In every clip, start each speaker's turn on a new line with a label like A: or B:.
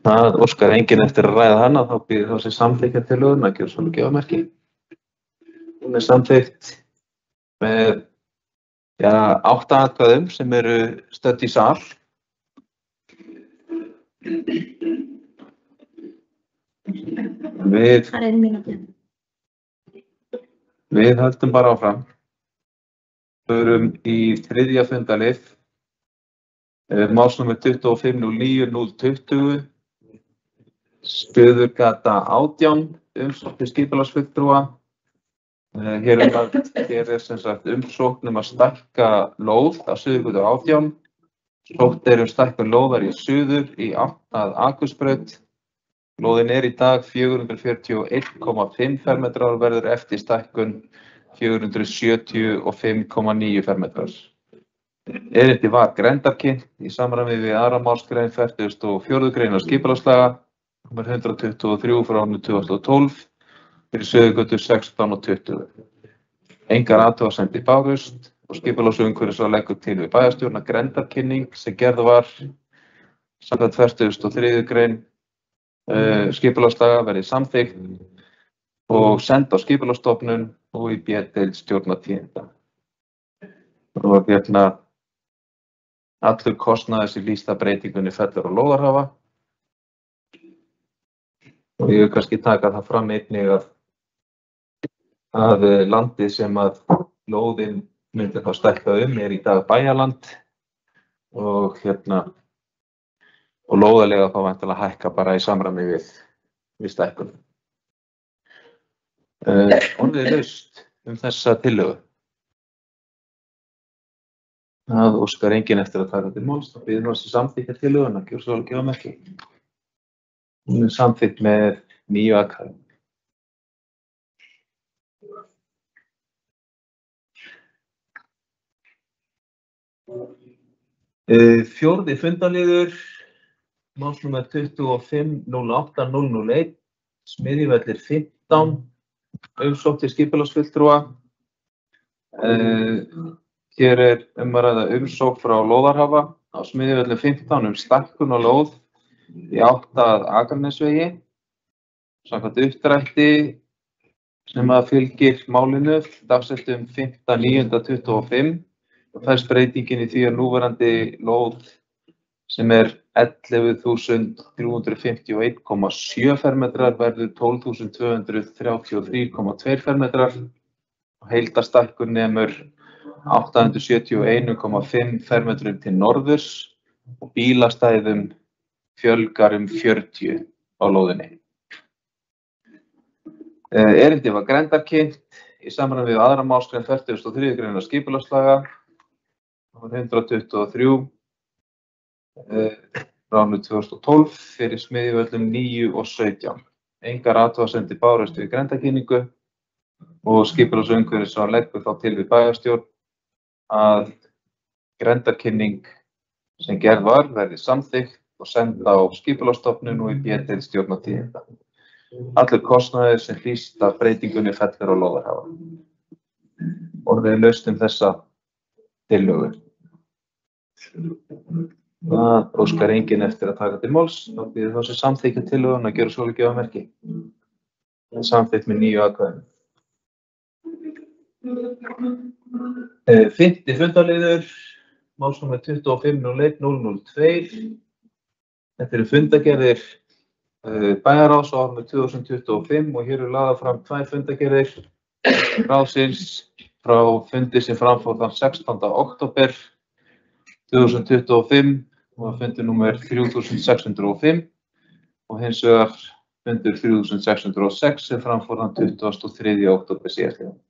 A: Það óskar enginn eftir að ræða hana, þá býður þá sem samþykkja tillöguna að gera svona gefamerki. Hún samþykkt með 8 atkvæðum sem eru stödd í sal. Við höldum bara áfram. Förum í 3. fundalið. Málsnúmer 2509-020. Suðurgata 18, umsókn til skipulagsfulltrúa. Hér er sem sagt umsókn að stækka lóð á Suðurgötu 18. Sótt er stækkun lóðar í suður í átt að Akursbraut. Lóðin er í dag 441,5 fermetrar og verður eftir stækkun 475,9 fermetrar. Erindi var grenndarkynnt í samræmi við 2. málsgrein 44. greinar skipulagslaga nr. 123 frá árinu 2012 fyrir Suðurgötu 16 og 20. Engar athugasemdir bárust og skipulags- og umhverfisráð leggur til við bæjarstjórn að grenndarkynning sem gerð var samkvæmt 43. grein skipulagslaga verði samþykkt og send á skipulagsstofnun og í B-deild stjórnartíðinda. Það var allur kostnaður sem lýst að breytingunni fellur á lóðarhafa. Og ég vil kannski taka það fram einnig að landið sem að lóðin myndi þá stækka er í dag bæjarland og lóðarlega þá væntanlega hækka bara í samræmi við stækkun. Orðið laust þessa tillögu. Það óskar enginn eftir að taka til máls, þá býður þessi samþykkja tillöguna, gjör svo alveg gefamerki. Hún samþykkt með 9 atkvæðum. Fjórði fundaliður, málsnúmer 2508-001, Smiðjuvellir 15, umsókn til skipulagsfulltrúa. Hér er að ræða umsókn frá lóðarhafa á Smiðjuvellir 15 stækkun á lóð í átt að Akranesvegi. Samkvæmt uppdrætti sem að fylgir málinu, dagsettum 5.9.25 og fæst breytingin í því að núverandi lóð sem er 11.351,7 fermetrar verður 12.233,2 fermetrar og heildarstækkun nemur 871,5 fermetrum til norðurs og bílastæðum fjölgar 40 á lóðinni. Erindi var grenndarkynnt í samræmi við 2. málsgrein 43. greinar skipulagslaga nr. 123 frá árinu 2012 fyrir Smiðjuvöllum 9 og 17. Engar athugasemdir bárust við grenndarkynningu og skipulags- og umhverfisráð leggur þá til við bæjarstjórn að grenndarkynning sem gerð var verði samþykkt og send á skipulagsstofnun og í B-deild stjórnartíðinda. Allur kostnaður sem hlýst af breytingunni fellur á lóðarhafa. Orðið laust þessa tillögu. Það óskar enginn eftir að taka til máls, þá býður þá sem samþykkja tillöguna að gera svo alveg gefamerki. Það er samþykkt með 9 atkvæðum. 5. fundaliður, málsnúmer 2501-002. Þetta eru fundargerðir bæjarráðs á árinu 2025 og hér eru lagðar fram 2 fundargerðir ráðsins frá fundi sem framfór þann 16. október 2025 og fundur númer 3605 og hins vegar fundur 3606 sem framfór þann 23. október síðastliðinn.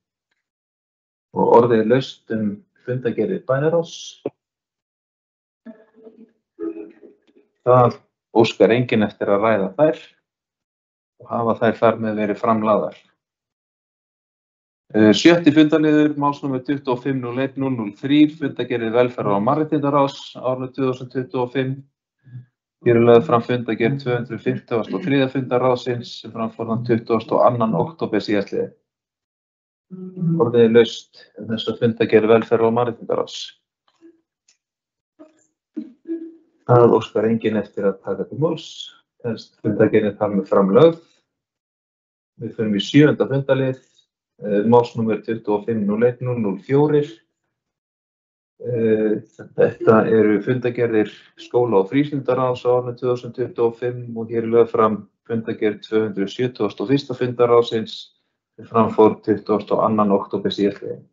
A: Og orðið laust fundargerðir bæjarráðs. Það óskar enginn eftir að ræða þær og hafa þær þar með verið framlagðar. 7. fundaliður, málsnúmer 2501-003, fundargerðir velferðar- og mannréttindaráðs árinu 2025. Hér er lögð fram fundargerð 253. fundar ráðsins sem framfór þann 22. október síðastliðinn. Orðið laust þessa fundargerð velferðar- og mannréttindaráðs. Það óskar enginn eftir að taka til máls. Telst fundargerðin þar með framlögð. Við förum í 7. fundarlið, málsnúmer 2501-004. Þetta eru fundargerðir skóla- og frístundaráðs á árinu 2025 og hér er lögð fram fundargerð 271. fundaráðsins sem fram fór 22. október síðastliðinn.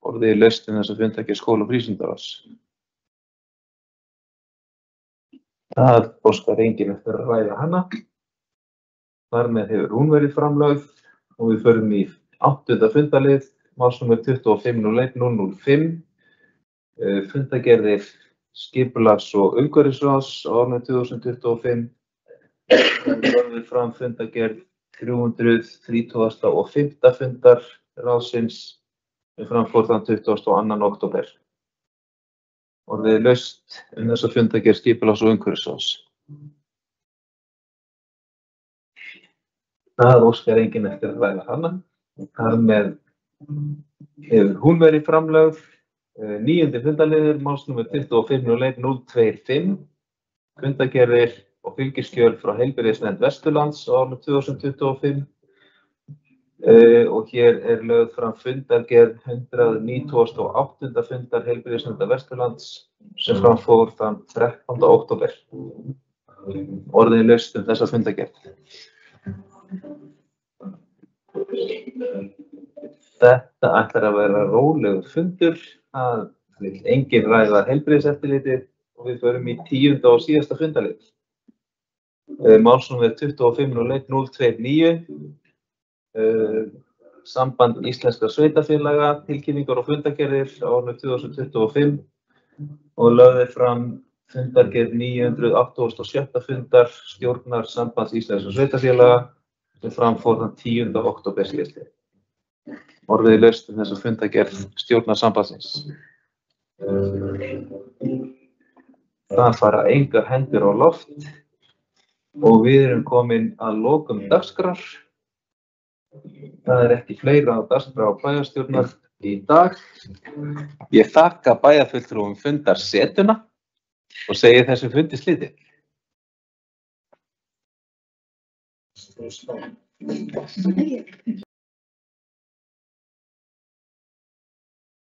A: Orðið er laust þessa fundargerð skóla- og frístundaráðs. Það óskar enginn eftir að ræða hana. Þar með hefur hún verið framlögð og við förum í 8. fundarlið, málsnúmer 2501-005. Fundargerðir skipulags- og umhverfisráðs á árinu 2025. Við lögðum fram fundargerð 335. fundar ráðsins sem fram fór þann 22. október. Orðið er laust þessa fundargerð skipulags- og umhverfisráðs. Það óskar enginn eftir að ræða hana. Þar með hefur hún verið framlögð. 9. fundarliður, málsnúmer 2501-025. Fundargerðir og fylgiskjöl frá Heilbrigðisnefnd Vesturlands á árinu 2025. Og hér er lögð fram fundargerð 198. fundar Heilbrigðisnefndar Vesturlands sem fram fór þann 13. október. Orðið er laust þessa fundargerð. Þetta ætlar að vera rólegur fundur. Það vill enginn ræða heilbrigðiseftirlitið og við förum í 10. og síðasta fundarlið. Málsnúmer 2501-029. Samband íslenskra sveitarfélaga, tilkynningar og fundargerðir á árinu 2025 og lögð fram fundargerð 987. fundar stjórnar Sambands íslenskra sveitarfélaga sem fram fór þann 10. október síðastliðinn. Orðið er laust þessa fundargerð stjórnar sambandsins. Það fara engar hendur á loft og við erum komin að lokum dagskrár. Það er ekki fleira á dagskrá bæjarstjórnar í dag. Ég þakka bæjarfulltrúum fundarsetuna og segi þessu fundi slitið.